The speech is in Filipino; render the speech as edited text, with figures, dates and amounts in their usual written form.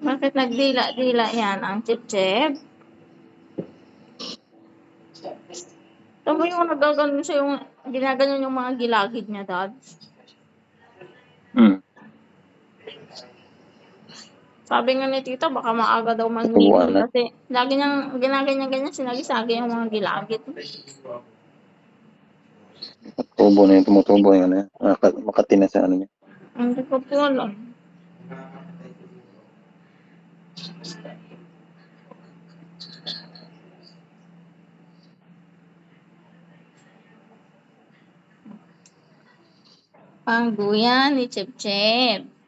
Bakit nagdila-dila yan ang Chip-Chip? Tama yung nagaganon siya yung ginaganyan yung mga gilagid niya, Dad. Sabi nga ni tita baka maaga daw magmimili kasi lagi niyang ginaganyan-ganyan sinagi-sagi yung mga gilagid. Tubo na yung tumutubo yung ano, Makati na sa ano niya. Hindi ko po alam. Pangguyan ni Chip-Chip.